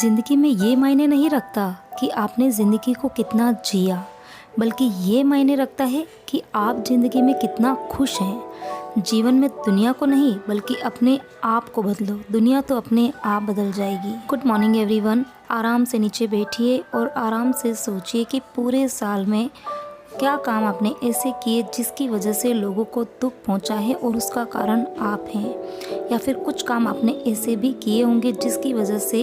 ज़िंदगी में ये मायने नहीं रखता कि आपने ज़िंदगी को कितना जिया, बल्कि ये मायने रखता है कि आप ज़िंदगी में कितना खुश हैं। जीवन में दुनिया को नहीं बल्कि अपने आप को बदलो, दुनिया तो अपने आप बदल जाएगी। Good morning everyone. आराम से नीचे बैठिए और आराम से सोचिए कि पूरे साल में क्या काम आपने ऐसे किए जिसकी वजह से लोगों को दुख पहुंचा है और उसका कारण आप हैं, या फिर कुछ काम आपने ऐसे भी किए होंगे जिसकी वजह से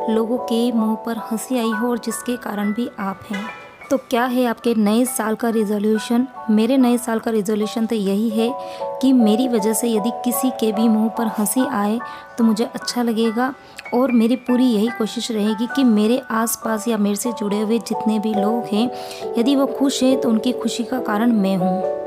लोगों के मुंह पर हंसी आई हो और जिसके कारण भी आप हैं। तो क्या है आपके नए साल का रिजोल्यूशन? मेरे नए साल का रिजोल्यूशन तो यही है कि मेरी वजह से यदि किसी के भी मुंह पर हंसी आए तो मुझे अच्छा लगेगा, और मेरी पूरी यही कोशिश रहेगी कि मेरे आसपास या मेरे से जुड़े हुए जितने भी लोग हैं, यदि वो खुश हैं तो उनकी खुशी का कारण मैं हूँ।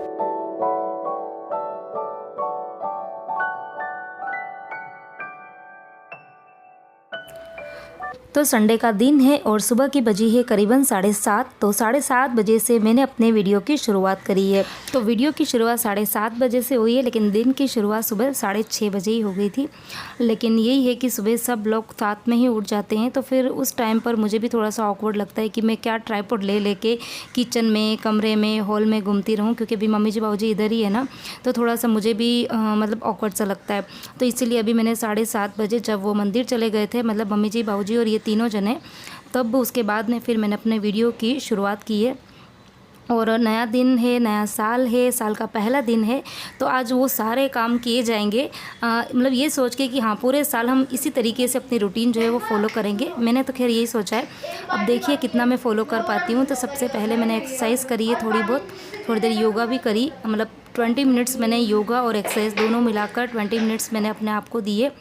तो संडे का दिन है और सुबह की बजी है करीबन 7:30। तो 7:30 बजे से मैंने अपने वीडियो की शुरुआत करी है। तो वीडियो की शुरुआत 7:30 बजे से हुई है, लेकिन दिन की शुरुआत सुबह 6:30 बजे ही हो गई थी। लेकिन यही है कि सुबह सब लोग साथ में ही उठ जाते हैं, तो फिर उस टाइम पर मुझे भी थोड़ा सा ऑकवर्ड लगता है कि मैं क्या ट्राइपॉड ले लेके किचन में, कमरे में, हॉल में घूमती रहूँ, क्योंकि अभी मम्मी जी बाबूजी इधर ही है ना, तो थोड़ा सा मुझे भी मतलब ऑकवर्ड सा लगता है। तो इसीलिए अभी मैंने 7:30 बजे जब वो मंदिर चले गए थे, मतलब मम्मी जी बाबूजी और ये तीनों जने, तब उसके बाद में फिर मैंने अपने वीडियो की शुरुआत की है। और नया दिन है, नया साल है, साल का पहला दिन है, तो आज वो सारे काम किए जाएंगे, मतलब ये सोच के कि हाँ पूरे साल हम इसी तरीके से अपनी रूटीन जो है वो फॉलो करेंगे। मैंने तो खैर यही सोचा है, अब देखिए कितना मैं फ़ॉलो कर पाती हूँ। तो सबसे पहले मैंने एक्सरसाइज करी है थोड़ी बहुत, थोड़ी देर योगा भी करी, मतलब 20 मिनट्स मैंने योगा और एक्सरसाइज दोनों मिलाकर 20 मिनट्स मैंने अपने आप को दिए।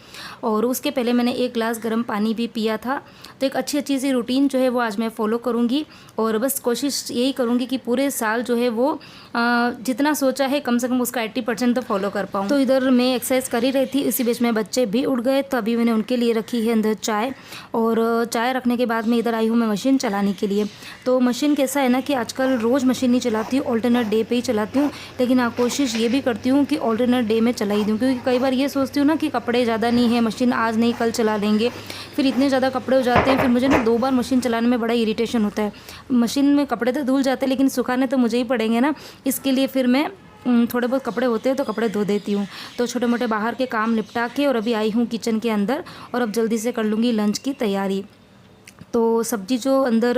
और उसके पहले मैंने 1 गिलास गर्म पानी भी पिया था। तो एक अच्छी सी रूटीन जो है वो आज मैं फ़ॉलो करूँगी, और बस कोशिश यही करूँगी कि पूरे साल जो है वो जितना सोचा है कम से कम उसका 80% तो फॉलो कर पाऊँ। तो इधर मैं एक्सरसाइज कर ही रही थी, इसी बीच में बच्चे भी उठ गए, तो अभी मैंने उनके लिए रखी है अंदर चाय, और चाय रखने के बाद मैं इधर आई हूँ मैं मशीन चलाने के लिए। तो मशीन कैसा है ना कि आजकल रोज़ मशीन नहीं चलाती हूँ, ऑल्टरनेट डे पे ही चलाती हूँ, लेकिन हाँ कोशिश ये भी करती हूँ कि ऑल्टरनेट डे में चलाई दूँ, क्योंकि कई बार ये सोचती हूँ ना कि कपड़े ज़्यादा नहीं है, मशीन आज नहीं कल चला लेंगे, फिर इतने ज़्यादा कपड़े हो जाते हैं, फिर मुझे ना 2 बार मशीन चलाने में बड़ा इरिटेशन होता है। मशीन में कपड़े तो धुल जाते हैं, लेकिन सुखाने तो मुझे ही पड़ेंगे ना, इसके लिए फिर मैं थोड़े बहुत कपड़े होते हैं तो कपड़े धो देती हूँ। तो छोटे मोटे बाहर के काम निपटा के और अभी आई हूँ किचन के अंदर, और अब जल्दी से कर लूँगी लंच की तैयारी। तो सब्ज़ी जो अंदर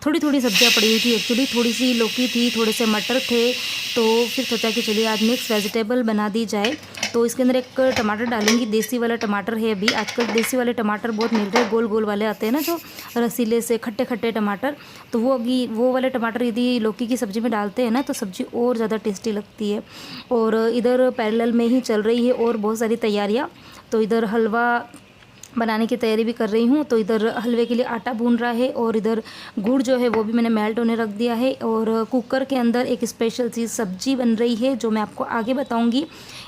थोड़ी सब्जियां पड़ी हुई थी, एक्चुअली थोड़ी सी लौकी थी, थोड़े से मटर थे, तो फिर सोचा कि चलिए आज मिक्स वेजिटेबल बना दी जाए। तो इसके अंदर एक टमाटर डालूंगी, देसी वाला टमाटर है। अभी आजकल देसी वाले टमाटर बहुत मिल रहे हैं, गोल गोल वाले आते हैं ना जो रसीले से खट्टे टमाटर, तो वो वाले टमाटर यदि लौकी की सब्ज़ी में डालते हैं ना तो सब्ज़ी और ज़्यादा टेस्टी लगती है। और इधर पैरेलल में ही चल रही है और बहुत सारी तैयारियाँ। तो इधर हलवा बनाने की तैयारी भी कर रही हूँ, तो इधर हलवे के लिए आटा भून रहा है, और इधर गुड़ जो है वो भी मैंने मेल्ट होने रख दिया है, और कुकर के अंदर एक स्पेशल सी सब्जी बन रही है जो मैं आपको आगे बताऊंगी।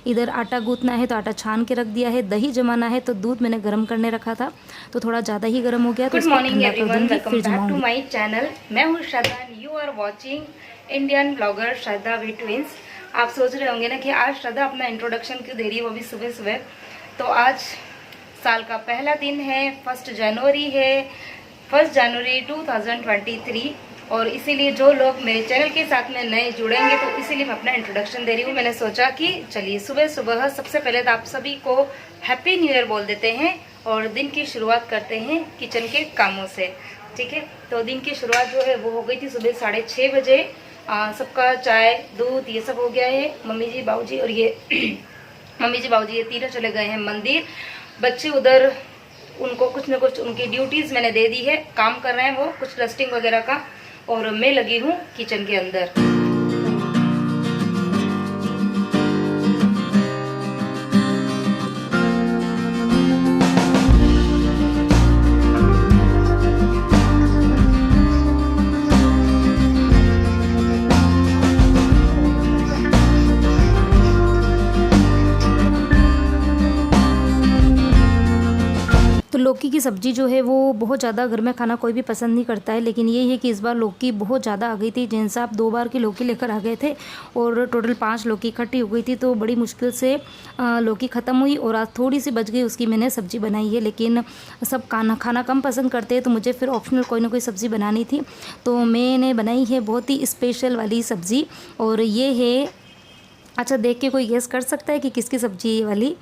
इधर आटा गूंथना है तो आटा छान के रख दिया है, दही जमाना है तो दूध मैंने गर्म करने रखा था, तो थोड़ा ज़्यादा ही गर्म हो गया। तो good morning everyone, welcome back to my channel. मैं हूँ Shraddha, you are watching Indian blogger Shraddha V twins. आप सोच रहे होंगे ना कि आज श्रद्धा अपना इंट्रोडक्शन क्यों दे रही है, वो भी सुबह सुबह। तो आज साल का पहला दिन है, 1 जनवरी है, 1 जनवरी 2023, और इसीलिए जो लोग मेरे चैनल के साथ में नए जुड़ेंगे तो इसीलिए मैं अपना इंट्रोडक्शन दे रही हूँ। मैंने सोचा कि चलिए सुबह सुबह सबसे पहले तो आप सभी को हैप्पी न्यू ईयर बोल देते हैं, और दिन की शुरुआत करते हैं किचन के कामों से, ठीक है। तो दिन की शुरुआत जो है वो हो गई थी सुबह 6:30 बजे। सबका चाय दूध ये सब हो गया है। मम्मी जी बाबूजी और ये मम्मी जी बाबूजी ये तीनों चले गए हैं मंदिर। बच्चे उधर, उनको कुछ न कुछ उनकी ड्यूटीज़ मैंने दे दी है, काम कर रहे हैं वो कुछ डस्टिंग वगैरह का, और मैं लगी हूँ किचन के अंदर। लौकी की सब्ज़ी जो है वो बहुत ज़्यादा घर में खाना कोई भी पसंद नहीं करता है, लेकिन ये है कि इस बार लौकी बहुत ज़्यादा आ गई थी। जैन साहब 2 बार की लौकी लेकर आ गए थे और टोटल 5 लौकी इकट्ठी हो गई थी, तो बड़ी मुश्किल से लौकी ख़त्म हुई और आज थोड़ी सी बच गई, उसकी मैंने सब्ज़ी बनाई है। लेकिन सब खाना कम पसंद करते हैं, तो मुझे फिर ऑप्शनल कोई ना कोई सब्ज़ी बनानी थी, तो मैंने बनाई है बहुत ही स्पेशल वाली सब्ज़ी। और ये है, अच्छा देख के कोई गेस कर सकता है कि किसकी सब्ज़ी है ये वाली?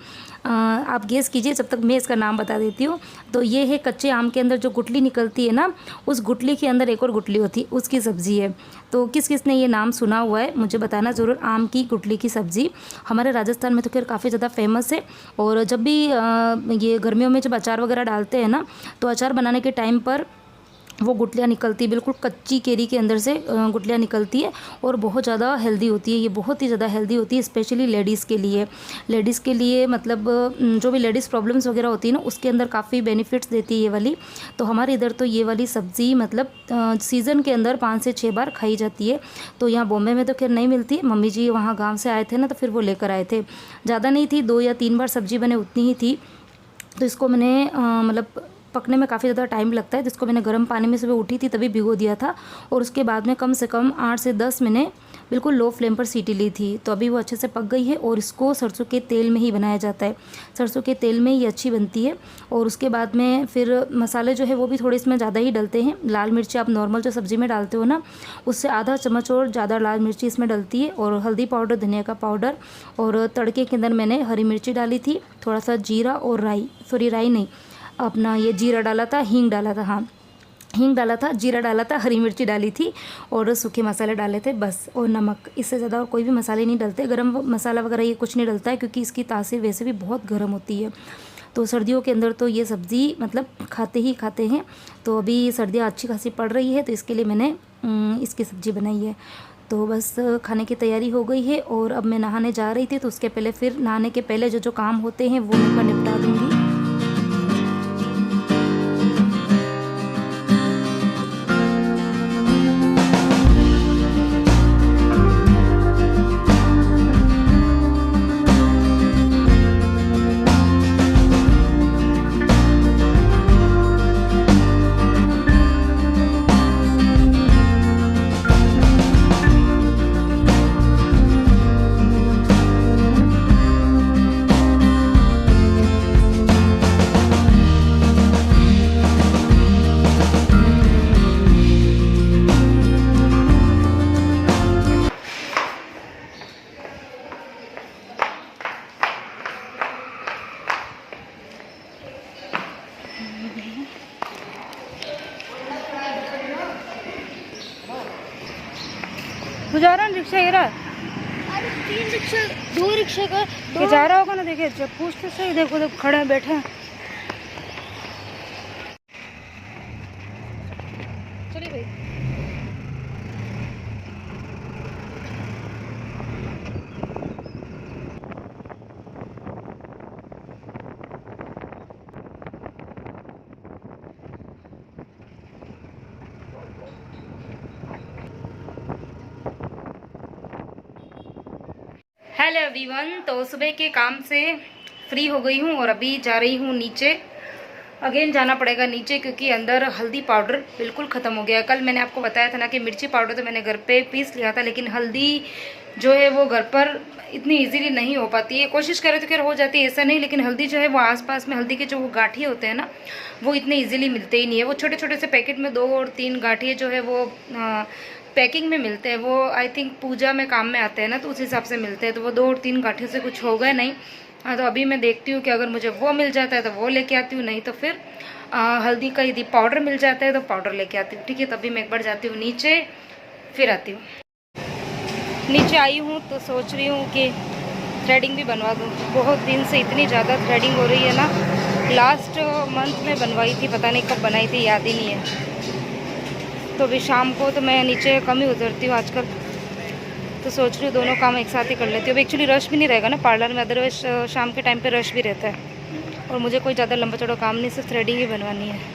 आप गेस कीजिए, जब तक मैं इसका नाम बता देती हूँ। तो ये है कच्चे आम के अंदर जो गुठली निकलती है ना, उस गुठली के अंदर एक और गुठली होती है, उसकी सब्ज़ी है। तो किस किस ने ये नाम सुना हुआ है मुझे बताना ज़रूर। आम की गुठली की सब्ज़ी हमारे राजस्थान में तो खैर काफ़ी ज़्यादा फेमस है। और जब भी ये गर्मियों में जब अचार वगैरह डालते हैं ना, तो अचार बनाने के टाइम पर वो गुठलियाँ निकलती है, बिल्कुल कच्ची केरी के अंदर से गुठलियाँ निकलती है और बहुत ज़्यादा हेल्दी होती है। ये बहुत ही ज़्यादा हेल्दी होती है, स्पेशली लेडीज़ के लिए। लेडीज़ के लिए मतलब जो भी लेडीज़ प्रॉब्लम्स वगैरह होती है ना, उसके अंदर काफ़ी बेनिफिट्स देती है ये वाली। तो हमारे इधर तो ये वाली सब्ज़ी मतलब सीज़न के अंदर 5 से 6 बार खाई जाती है। तो यहाँ बॉम्बे में तो खैर नहीं मिलती। मम्मी जी वहाँ गाँव से आए थे ना, तो फिर वो लेकर आए थे। ज़्यादा नहीं थी, 2 या 3 बार सब्ज़ी बने उतनी ही थी। तो इसको मैंने मतलब पकने में काफ़ी ज़्यादा टाइम लगता है, तो इसको मैंने गर्म पानी में सुबह उठी थी तभी भिगो दिया था और उसके बाद में कम से कम 8 से 10 मैंने बिल्कुल लो फ्लेम पर सीटी ली थी। तो अभी वो अच्छे से पक गई है और इसको सरसों के तेल में ही बनाया जाता है। सरसों के तेल में ये अच्छी बनती है। और उसके बाद में फिर मसाले जो है वो भी थोड़े इसमें ज़्यादा ही डलते हैं। लाल मिर्ची आप नॉर्मल जो सब्ज़ी में डालते हो ना, उससे आधा चम्मच और ज़्यादा लाल मिर्ची इसमें डलती है। और हल्दी पाउडर, धनिया का पाउडर, और तड़के के अंदर मैंने हरी मिर्ची डाली थी, थोड़ा सा जीरा और राई, सॉरी राई नहीं, अपना ये जीरा डाला था, हींग डाला था, हाँ हींग डाला था, जीरा डाला था, हरी मिर्ची डाली थी और सूखे मसाले डाले थे बस, और नमक। इससे ज़्यादा और कोई भी मसाले नहीं डलते। गरम मसाला वगैरह ये कुछ नहीं डलता है, क्योंकि इसकी तासीर वैसे भी बहुत गर्म होती है। तो सर्दियों के अंदर तो ये सब्ज़ी मतलब खाते ही खाते हैं। तो अभी सर्दियाँ अच्छी खासी पड़ रही है, तो इसके लिए मैंने इसकी सब्ज़ी बनाई है। तो बस खाने की तैयारी हो गई है और अब मैं नहाने जा रही थी, तो उसके पहले फिर नहाने के पहले जो काम होते हैं वो मैं निपटा दूँगी। तू जा रहा है रिक्शा ये रहा? अरे 3 रिक्शा, 2 रिक्शा का ये जा रहा होगा ना, देखे जब पूछते सही, देखो तो खड़े हैं, बैठे हैं। चलिए भाई। हेलो एवरीवन, तो सुबह के काम से फ्री हो गई हूँ और अभी जा रही हूँ नीचे। अगेन जाना पड़ेगा नीचे, क्योंकि अंदर हल्दी पाउडर बिल्कुल ख़त्म हो गया है। कल मैंने आपको बताया था ना कि मिर्ची पाउडर तो मैंने घर पे पीस लिया था, लेकिन हल्दी जो है वो घर पर इतनी इजीली नहीं हो पाती है। कोशिश करें तो खैर हो जाती है, ऐसा नहीं, लेकिन हल्दी जो है वो आसपास में हल्दी के जो वो गाठिए होते हैं ना, वो इतने ईजिली मिलते ही नहीं है। वो छोटे छोटे से पैकेट में 2 और 3 गाठिए जो है वो पैकिंग में मिलते हैं। वो आई थिंक पूजा में काम में आते हैं ना, तो उस हिसाब से मिलते हैं। तो वो 2 और 3 गाठियों से कुछ होगा नहीं। हाँ, तो अभी मैं देखती हूँ कि अगर मुझे वो मिल जाता है तो वो लेके आती हूँ, नहीं तो फिर हल्दी का यदि पाउडर मिल जाता है तो पाउडर लेके आती हूँ। ठीक है, तभी मैं एक बार जाती हूँ नीचे, फिर आती हूँ। नीचे आई हूँ तो सोच रही हूँ कि थ्रेडिंग भी बनवा दूँ। बहुत दिन से इतनी ज़्यादा थ्रेडिंग हो रही है ना, लास्ट मंथ में बनवाई थी, पता नहीं कब बनाई थी, याद ही नहीं है। तो अभी शाम को तो मैं नीचे कम ही उतरती हूँ आजकल, तो सोच रही हूँ दोनों काम एक साथ ही कर लेती हूँ। अब एक्चुअली रश भी नहीं रहेगा ना पार्लर में, अदरवाइज शाम के टाइम पे रश भी रहता है। और मुझे कोई ज़्यादा लंबा चौड़ा काम नहीं, सिर्फ थ्रेडिंग ही बनवानी है।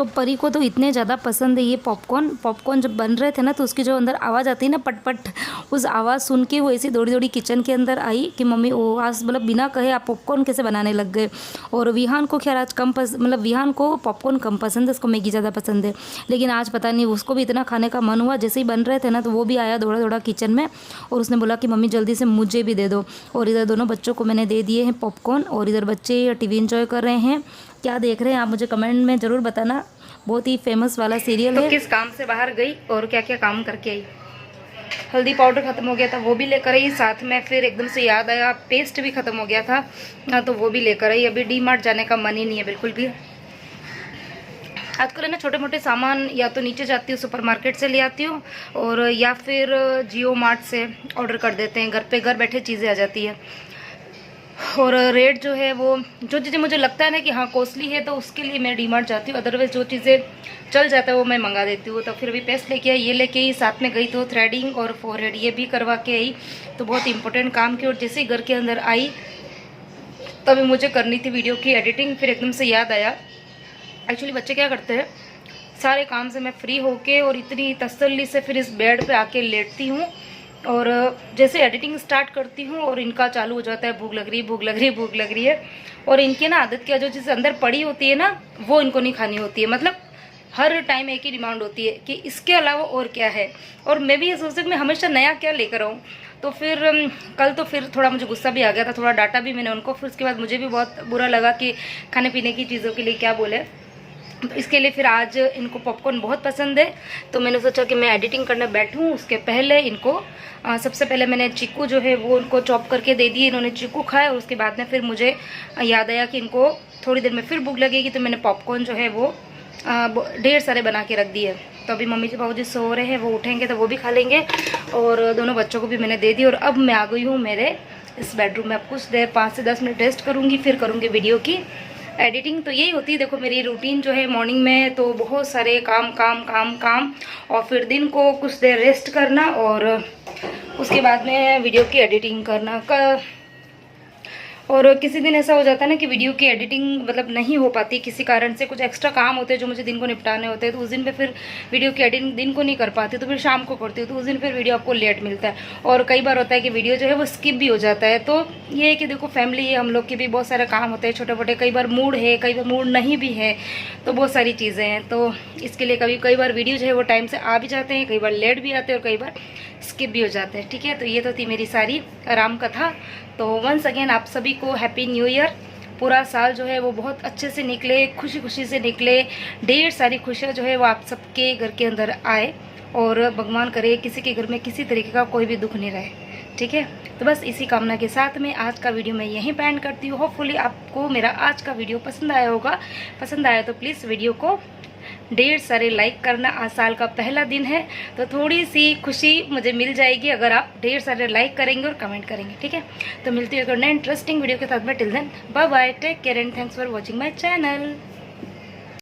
तो परी को तो इतने ज़्यादा पसंद है ये पॉपकॉर्न जब बन रहे थे ना तो उसकी जो अंदर आवाज़ आती है ना पट पट, उस आवाज़ सुन के वो ऐसी दौड़ी दौड़ी किचन के अंदर आई कि मम्मी वो आज मतलब बिना कहे आप पॉपकॉर्न कैसे बनाने लग गए। और विहान को खैर आज मतलब विहान को पॉपकॉर्न कम पसंद है, उसको मैगी ज़्यादा पसंद है, लेकिन आज पता नहीं उसको भी इतना खाने का मन हुआ। जैसे ही बन रहे थे ना तो वो भी आया दौड़ा दौड़ा किचन में और उसने बोला कि मम्मी जल्दी से मुझे भी दे दो। और इधर दोनों बच्चों को मैंने दे दिए हैं पॉपकॉर्न और इधर बच्चे टीवी एंजॉय कर रहे हैं। क्या देख रहे हैं आप मुझे कमेंट में ज़रूर बताना, बहुत ही फेमस वाला सीरियल है। तो किस काम से बाहर गई और क्या क्या काम करके आई। हल्दी पाउडर ख़त्म हो गया था वो भी लेकर आई, साथ में फिर एकदम से याद आया पेस्ट भी ख़त्म हो गया था ना तो वो भी लेकर आई। अभी डी मार्ट जाने का मन ही नहीं है बिल्कुल भी। आजकल है ना छोटे मोटे सामान या तो नीचे जाती हूँ सुपरमार्केट से ले आती हूँ और या फिर जियो मार्ट से ऑर्डर कर देते हैं, घर बैठे चीज़ें आ जाती है। और रेट जो है वो जो चीज़ें मुझे लगता है ना कि हाँ कॉस्टली है तो उसके लिए मैं डी मार्ट जाती हूँ, अदरवाइज़ जो चीज़ें चल जाता है वो मैं मंगा देती हूँ। तो फिर अभी पेस्ट लेके आई, ये लेके आई, साथ में गई तो थ्रेडिंग और फोरहेड ये भी करवा के आई। तो बहुत इंपॉर्टेंट काम की। और जैसे ही घर के अंदर आई तभी मुझे करनी थी वीडियो की एडिटिंग। फिर एकदम से याद आया, एक्चुअली बच्चे क्या करते हैं सारे काम से मैं फ्री होके और इतनी तसल्ली से फिर इस बेड पे आके लेटती हूँ और जैसे एडिटिंग स्टार्ट करती हूँ और इनका चालू हो जाता है भूख लग रही भूख लग रही भूख लग रही है। और इनके ना आदत क्या जो चीज़ अंदर पड़ी होती है ना वो इनको नहीं खानी होती है, मतलब हर टाइम एक ही डिमांड होती है कि इसके अलावा और क्या है। और मैं भी ये सोचती हूँ कि मैं हमेशा नया क्या लेकर आऊँ। तो फिर कल तो फिर थोड़ा मुझे गुस्सा भी आ गया था, थोड़ा डांटा भी मैंने उनको। फिर उसके बाद मुझे भी बहुत बुरा लगा कि खाने पीने की चीज़ों के लिए क्या बोले। तो इसके लिए फिर आज इनको पॉपकॉर्न बहुत पसंद है तो मैंने सोचा कि मैं एडिटिंग करने बैठूं उसके पहले इनको सबसे पहले मैंने चीकू जो है वो उनको चॉप करके दे दिए। इन्होंने चीकू खाया और उसके बाद में फिर मुझे याद आया कि इनको थोड़ी देर में फिर भूख लगेगी तो मैंने पॉपकॉर्न जो है वो ढेर सारे बना के रख दिए। तो अभी मम्मी जी बाबूजी सो रहे हैं, वो उठेंगे तो वो भी खा लेंगे और दोनों बच्चों को भी मैंने दे दी। और अब मैं आ गई हूँ मेरे इस बेडरूम में। अब कुछ देर 5 से 10 मिनट रेस्ट करूँगी, फिर करूँगी वीडियो की एडिटिंग। तो यही होती है देखो मेरी रूटीन जो है मॉर्निंग में, तो बहुत सारे काम काम काम काम और फिर दिन को कुछ देर रेस्ट करना और उसके बाद में वीडियो की एडिटिंग करना। और किसी दिन ऐसा हो जाता है ना कि वीडियो की एडिटिंग मतलब नहीं हो पाती किसी कारण से, कुछ एक्स्ट्रा काम होते हैं जो मुझे दिन को निपटाने होते हैं तो उस दिन पे फिर वीडियो की एडिटिंग दिन को नहीं कर पाती तो फिर शाम को करती हूँ तो उस दिन फिर वीडियो आपको लेट मिलता है। और कई बार होता है कि वीडियो जो है वो स्किप भी हो जाता है। तो ये है कि देखो फैमिली है, हम लोग के भी बहुत सारे काम होते हैं छोटे मोटे, कई बार मूड है कई बार मूड नहीं भी है, तो बहुत सारी चीज़ें हैं। तो इसके लिए कई बार वीडियो जो है वो टाइम से आ भी जाते हैं, कई बार लेट भी आते हैं और कई बार स्किप भी हो जाते हैं। ठीक है, तो ये तो थी मेरी सारी आराम कथा। तो वंस अगेन आप सभी को हैप्पी न्यू ईयर। पूरा साल जो है वो बहुत अच्छे से निकले, खुशी खुशी से निकले, ढेर सारी खुशियाँ जो है वो आप सबके घर के अंदर आए और भगवान करे किसी के घर में किसी तरीके का कोई भी दुख नहीं रहे। ठीक है, तो बस इसी कामना के साथ में आज का वीडियो मैं यहीं पे एंड करती हूँ। होपफुली आपको मेरा आज का वीडियो पसंद आया होगा। पसंद आया तो प्लीज़ वीडियो को ढेर सारे लाइक करना। आज साल का पहला दिन है तो थोड़ी सी खुशी मुझे मिल जाएगी अगर आप ढेर सारे लाइक करेंगे और कमेंट करेंगे। ठीक है, तो मिलती है एक नए इंटरेस्टिंग वीडियो के साथ में। Till then bye bye, take care and thanks for watching my channel.